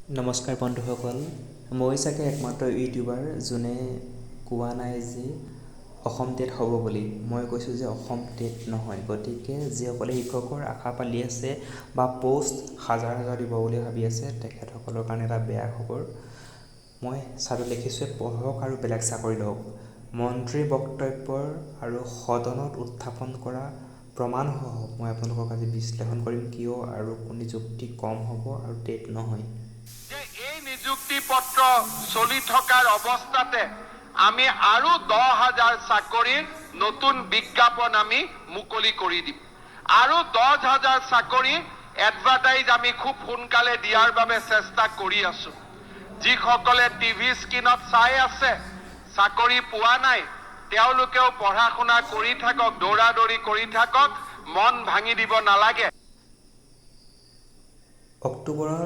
নমস্কাৰ বন্ধুসকল, মই চাগে একমাত্ৰ ইউটিউবাৰ যোনে কোৱা নাই যে অসম টেট হ'ব বুলি। মই কৈছোঁ যে অসম টেট নহয়। গতিকে যিসকলে শিক্ষকৰ আশা পালি আছে বা পোষ্ট হাজাৰ হাজাৰ দিব বুলি ভাবি আছে, তেখেতসকলৰ কাৰণে এটা বেয়া খবৰ। মই চাৰ্টত লিখিছোঁ, পঢ়ক আৰু বেলেগ চাকৰি লওক। মন্ত্ৰীৰ বক্তব্যৰ আৰু সদনত উত্থাপন কৰা প্ৰমাণসহ মই আপোনালোকক আজি বিশ্লেষণ কৰিম কিয় আৰু কোন নিযুক্তি কম হ'ব আৰু টেট নহয়। যে এই নিযুক্তি পত্ৰ চলি থকাৰ অৱস্থাতে আমি আৰু 10,000 চাকৰিৰ নতুন বিজ্ঞাপন আমি মুকলি কৰি দিম। আৰু 10,000 চাকৰি এডভাৰটাইজ আমি খুব সোনকালে দিয়াৰ বাবে চেষ্টা কৰি আছো। যিসকলে টিভি স্ক্ৰীণত চাই আছে, চাকৰি পোৱা নাই, তেওঁলোকেও পঢ়া শুনা কৰি থাকক, দৌৰা দৌৰি কৰি থাকক, মন ভাঙি দিব নালাগে। অক্টোবৰৰ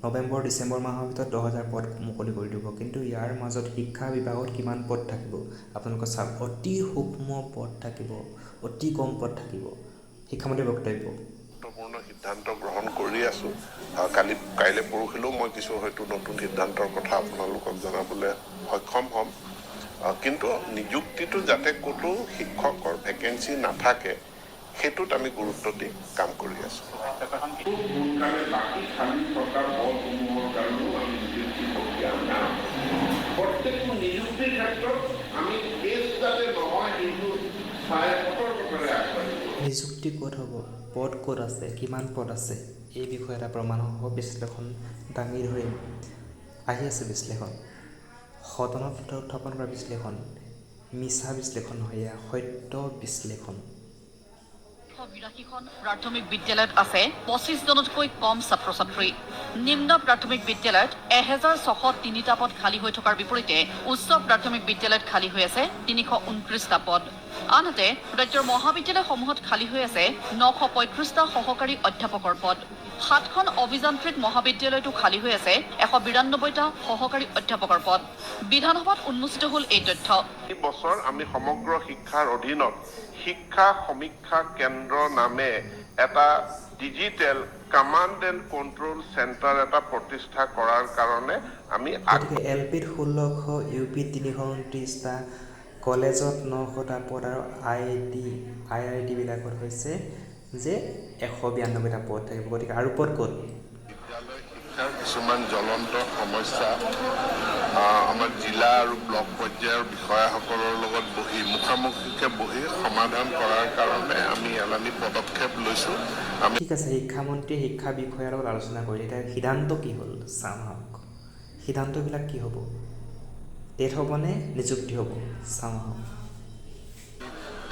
নৱেম্বৰ ডিচেম্বৰ মাহৰ ভিতৰত 10,000 পদ মুকলি কৰি দিব। কিন্তু ইয়াৰ মাজত শিক্ষা বিভাগত কিমান পদ থাকিব আপোনালোকে চাওক। অতি সূক্ষ্ম পদ থাকিব, অতি কম পদ থাকিব। শিক্ষামন্ত্ৰীৰ বক্তব্য। গুৰুত্বপূৰ্ণ সিদ্ধান্ত গ্ৰহণ কৰি আছো। কাইলৈ পৰহিলেও মই কিছু হয়তো নতুন সিদ্ধান্তৰ কথা আপোনালোকক জনাবলৈ সক্ষম হ'ম। কিন্তু নিযুক্তিটো যাতে ক'তো শিক্ষকৰ ভেকেঞ্চি নাথাকে, সেইটোত আমি গুৰুত্ব দি কাম কৰি আছো। প্ৰত্যেকটো নিযুক্তিৰ ক্ষেত্ৰত আমি যাতে নহয় কিন্তু নিযুক্তি ক'ত হ'ব, পদ ক'ত আছে, কিমান পদ আছে, এই বিষয়ে এটা প্ৰমাণসহ বিশ্লেষণ দাঙি ধৰিম। আহি আছে বিশ্লেষণ। সদনত উত্থাপন কৰা বিশ্লেষণ মিছা বিশ্লেষণ নহয়, এয়া সত্য বিশ্লেষণ। 182খন প্ৰাথমিক বিদ্যালয়ত আছে 25জনতকৈ কম ছাত্ৰ ছাত্ৰী। নিম্ন প্ৰাথমিক বিদ্যালয়ত 1603টা পদ খালী হৈ থকাৰ বিপৰীতে উচ্চ প্ৰাথমিক বিদ্যালয়ত খালী হৈ আছে 329টা পদ। আনহাতে ৰাজ্যৰ মহাবিদ্যালয়সমূহত খালী হৈ আছে 935টা সহকাৰী অধ্যাপকৰ পদ। 7খন অভিযান্ত্ৰিক মহাবিদ্যালয়তো খালী হৈ আছে 192টা সহকাৰী অধ্যাপকৰ পদ। বিধানসভাত উন্মোচিত হ'ল এই তথ্য। এই বছৰ আমি সমগ্ৰ শিক্ষাৰ অধীনত শিক্ষা সমীক্ষা কেন্দ্ৰ নামে এটা digital command and control centre এটা প্ৰতিষ্ঠা কৰাৰ কাৰণে আমি গতিকে এল পিত 1600, ইউ পিত 329টা, কলেজত 900টা পদ আৰু আই আই টিবিলাকত হৈছে যে 192টা পদ থাকিব। গতিকে আৰু পদ ক'ত? বিদ্যালয় শিক্ষাৰ কিছুমান জ্বলন্ত সমস্যা আমাৰ জিলা আৰু ব্লক পৰ্যায়ৰ বিষয়াসকলৰ লগত মুখামুখিকৈ বহি সমাধান কৰাৰ কাৰণে আমি এলানি পদক্ষেপ লৈছোঁ। ঠিক আছে, শিক্ষামন্ত্ৰীয়ে শিক্ষা বিষয়াৰ লগত আলোচনা কৰিলে। এতিয়া সিদ্ধান্ত কি হ'ল চাম আহক। সিদ্ধান্তবিলাক কি হ'ব? টেট হ'বনে নিযুক্তি হ'ব? চাম আহক।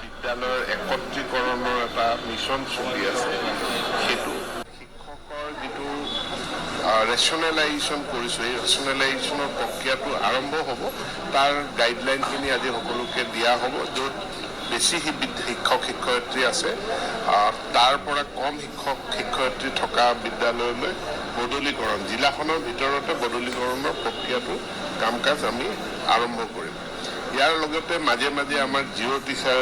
বিদ্যালয়ৰ একত্ৰীকৰণৰ এটা মিছন চলি আছে। সেইটো শিক্ষকৰ যিটো ৰেচনেলাইজেশ্যন কৰিছোঁ, এই ৰেচনেলাইজেশ্যনৰ প্ৰক্ৰিয়াটো আৰম্ভ হ'ব। তাৰ গাইডলাইনখিনি আজি সকলোকে দিয়া হ'ব। য'ত বেছি শিক্ষক শিক্ষয়িত্ৰী আছে, তাৰ পৰা কম শিক্ষক শিক্ষয়িত্ৰী থকা বিদ্যালয়লৈ বদলীকৰণ, জিলাখনৰ ভিতৰতে বদলীকৰণৰ প্ৰক্ৰিয়াটো কাম কাজ আমি আৰম্ভ কৰিম। ইয়াৰ লগতে মাজে মাজে আমাৰ জিৰ' টিচাৰ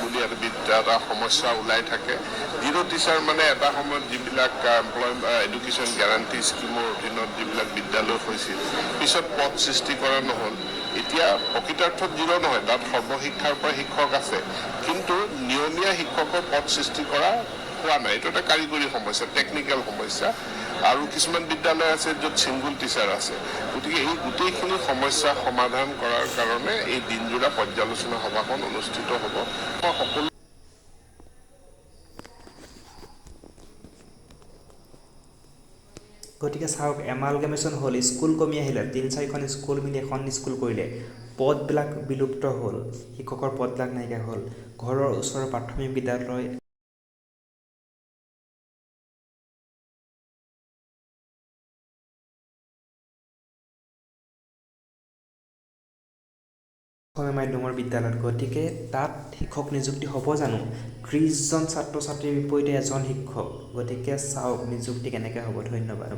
বুলি এটা সমস্যা ওলাই থাকে। জিৰ' টিচাৰ মানে এটা সময়ত যিবিলাক এডুকেশ্যন গেৰাণ্টি স্কিমৰ অধীনত যিবিলাক বিদ্যালয় হৈছিল, পিছত পদ সৃষ্টি কৰা নহ'ল। এতিয়া প্ৰকৃতাৰ্থত জিৰ' নহয়, তাত সৰ্বশিক্ষাৰ পৰা শিক্ষক আছে, কিন্তু নিয়মীয়া শিক্ষকৰ পদ সৃষ্টি কৰা হোৱা নাই। এইটো এটা কাৰিকৰী সমস্যা, টেকনিকেল সমস্যা। আৰু কিছুমান বিদ্যালয় আছে য'ত ছিংগুল টিচাৰ আছে। গতিকে এই গোটেইখিনি সমস্যা সমাধান কৰাৰ কাৰণে এই দিনজোৰা পৰ্যালোচনা সভাখন অনুষ্ঠিত হ'ব। সকলো গতিকে চাওক, এমালগেমেশ্যন হ'ল, স্কুল কমি আহিলে, 3-4খন স্কুল মিলি এখন স্কুল কৰিলে, পদবিলাক বিলুপ্ত হ'ল, শিক্ষকৰ পদবিলাক নাইকিয়া হ'ল। ঘৰৰ ওচৰৰ প্ৰাথমিক বিদ্যালয় অসমীয়া মাধ্যমৰ বিদ্যালয়ত। গতিকে তাত শিক্ষক নিযুক্তি হ'ব জানো? 30জন ছাত্ৰ ছাত্ৰীৰ বিপৰীতে এজন শিক্ষক। গতিকে চাওক নিযুক্তি কেনেকৈ হ'ব। ধন্যবাদ।